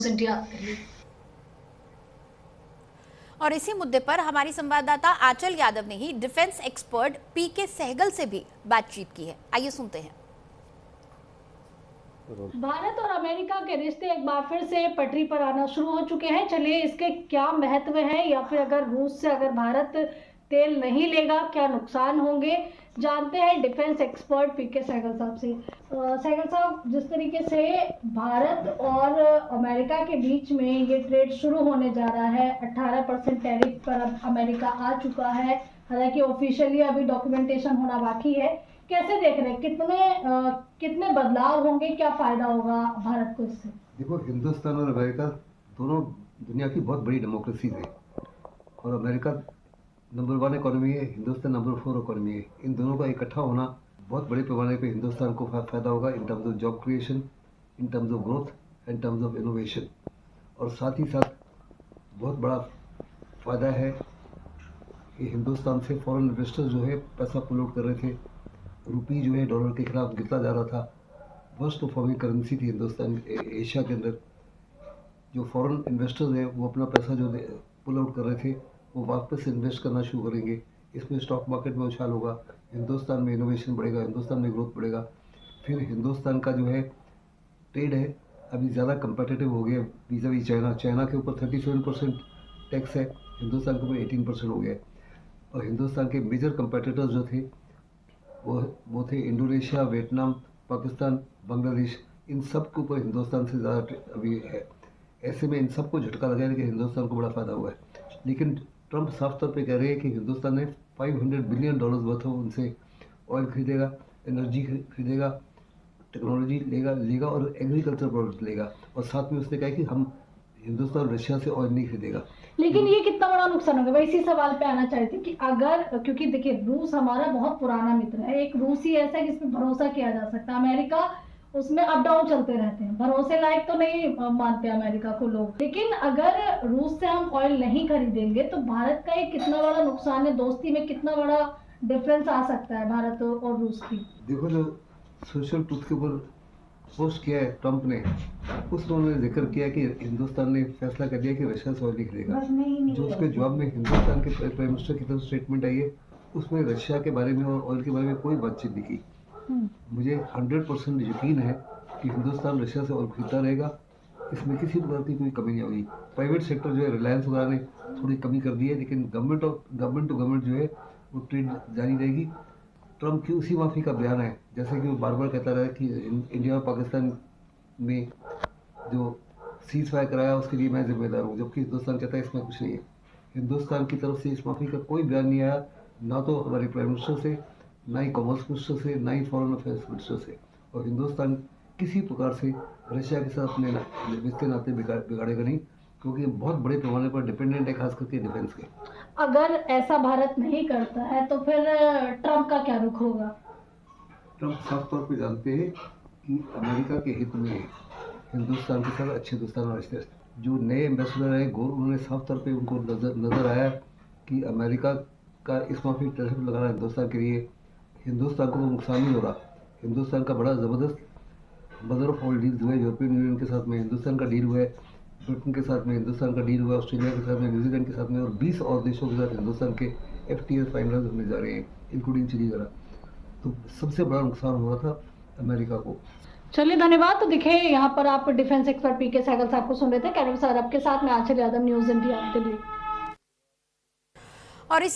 India. और इसी मुद्दे पर हमारी संवाददाता आंचल यादव ने ही डिफेंस एक्सपर्ट पीके सहगल से भी बातचीत की है। आइए सुनते हैं। भारत और अमेरिका के रिश्ते एक बार फिर से पटरी पर आना शुरू हो चुके हैं। चलिए इसके क्या महत्व है, या फिर अगर रूस से अगर भारत तेल नहीं लेगा क्या नुकसान होंगे, जानते हैं डिफेंस एक्सपर्ट पीके सहगल साहब से। सहगल साहब, जिस तरीके से भारत और अमेरिका के बीच में ये ट्रेड शुरू होने जा रहा है, 18% टैरिफ पर अब अमेरिका आ चुका है, हालांकि ऑफिशियली अभी डॉक्यूमेंटेशन होना बाकी है। कैसे देख रहे हैं, कितने बदलाव होंगे, क्या फायदा होगा भारत को इससे? देखो, हिंदुस्तान और अमेरिका दोनों दुनिया की बहुत बड़ी डेमोक्रेसीज है और अमेरिका नंबर 1 इकोनॉमी है, हिंदुस्तान नंबर 4 इकोनॉमी है। इन दोनों का इकट्ठा होना बहुत बड़े पैमाने पे हिंदुस्तान को फायदा होगा in terms of job creation, in terms of growth, in terms of innovation. और साथ ही साथ बहुत बड़ा फायदा है कि हिंदुस्तान से फॉरेन इन्वेस्टर्स जो है पैसा पुल आउट कर रहे थे। रुपी जो है डॉलर के खिलाफ गिरता जा रहा था। वर्स्ट परफॉर्मिंग करेंसी थी हिंदुस्तान एशिया के अंदर। जो फॉरेन इन्वेस्टर्स हैं वो अपना पैसा जो पुल आउट कर रहे थे वो वापस इन्वेस्ट करना शुरू करेंगे। इसमें स्टॉक मार्केट में उछाल होगा, हिंदुस्तान में इनोवेशन बढ़ेगा, हिंदुस्तान में ग्रोथ बढ़ेगा। फिर हिंदुस्तान का जो है ट्रेड है अभी ज़्यादा कंपेटिटिव हो गया vis-a-vis चाइना। चाइना के ऊपर 37% टैक्स है, हिंदुस्तान के ऊपर 18% हो गया है। और हिंदुस्तान के मेजर कंपेटिटर्स जो थे वो थे इंडोनेशिया, वियतनाम, पाकिस्तान, बांग्लादेश। इन सब के ऊपर हिंदुस्तान से ज़्यादा अभी है। ऐसे में इन सबको झटका लगा है कि हिंदुस्तान को बड़ा फ़ायदा हुआ है। लेकिन ट्रंप साफ तौर पे कह रहे हैं कि हिंदुस्तान ने $500 बिलियन वर्थ हो उनसे ऑयल खरीदेगा, एनर्जी खरीदेगा, टेक्नोलॉजी लेगा और एग्रीकल्चर प्रोडक्ट लेगा। और साथ में उसने कहा कि हम हिंदुस्तान रशिया से ऑयल नहीं खरीदेगा। लेकिन ये कितना बड़ा नुकसान होगा? मैं इसी सवाल पे आना चाहती थी कि अगर, क्योंकि देखिए रूस हमारा बहुत पुराना मित्र है, एक रूस ही ऐसा है जिसमें भरोसा किया जा सकता है। अमेरिका, उसमें अप डाउन चलते रहते हैं, भरोसे लायक तो नहीं मानते अमेरिका को लोग। लेकिन अगर रूस से हम ऑयल नहीं खरीदेंगे तो भारत का ये कितना बड़ा नुकसान है, दोस्ती में कितना बड़ा डिफरेंस आ सकता है भारत और रूस की? देखो, जो सोशल ट्रूथ के ऊपर पोस्ट किया है ट्रंप ने, उसमें उन्होंने जिक्र किया कि हिंदुस्तान ने फैसला कर लिया कि रशिया से ऑयल नहीं खरीदेगा। जो उसके जवाब में हिंदुस्तान के प्राइम मिनिस्टर की तरफ स्टेटमेंट आई है, उसमें रशिया के बारे में और ऑयल के बारे में कोई बातचीत नहीं की। मुझे 100% यकीन है कि हिंदुस्तान रशिया से ऑयल खरीदता रहेगा। इसमें किसी प्रकार की कोई कमी नहीं होगी। प्राइवेट सेक्टर जो है, रिलायंस वगैरह ने थोड़ी कमी कर दी है, लेकिन गवर्नमेंट टू गवर्नमेंट जो है वो ट्रेड जारी रहेगी। ट्रंप की उसी माफ़ी का बयान है, जैसे कि वो बार बार कहता रहा कि इंडिया और पाकिस्तान में जो सीज फायर कराया उसके लिए मैं जिम्मेदार हूँ, जबकि हिंदुस्तान कहता है इसमें कुछ नहीं है। हिंदुस्तान की तरफ से इस माफ़ी का कोई बयान नहीं आया, ना तो हमारे प्राइम मिनिस्टर से, ना ही कॉमर्स मिनिस्टर से, ना ही फॉरेन अफेयर्स मिनिस्टर से। और हिंदुस्तान किसी प्रकार से रशिया के साथ अपने रिश्ते नाते बिगाड़ेगा नहीं, क्योंकि बहुत बड़े पैमाने पर डिपेंडेंट है, खास करके डिफेंस के। अगर ऐसा भारत नहीं करता है तो फिर ट्रंप का क्या रुख होगा? ट्रंप साफ तौर पे जानते हैं कि अमेरिका के हित में हिंदुस्तान के साथ अच्छे दोस्ताना रिश्ते। जो नए एम्बेसडर हैं उन्होंने साफ तौर पे उनको नजर आया कि अमेरिका का इस माफी टैरिफ लगाना हिंदुस्तान के लिए, हिंदुस्तान को तो नुकसान नहीं हो रहा। हिंदुस्तान का बड़ा ज़बरदस्त मदर ऑफ ऑल डील्स हुए, यूरोपियन यूनियन के साथ में हिंदुस्तान का डील हुआ है, ब्रिटेन के साथ में हिंदुस्तान का डील हुआ है, ऑस्ट्रेलिया के साथ में, न्यूजीलैंड के साथ में, और 20 और देशों के साथ हिंदुस्तान के FTA फाइनलाइज होने जा रहे हैं, इंक्लूडिंग चिली वगैरह। तो सबसे बड़ा नुकसान हुआ था अमेरिका को। चलिए, धन्यवाद। तो दिखे यहाँ पर आप डिफेंस एक्सपर्ट पीके सहगल साहब को सुन रहे थे। कैमरा सर आपके साथ में आंचल यादव, न्यूज़ इंडिया दिल्ली। और इसी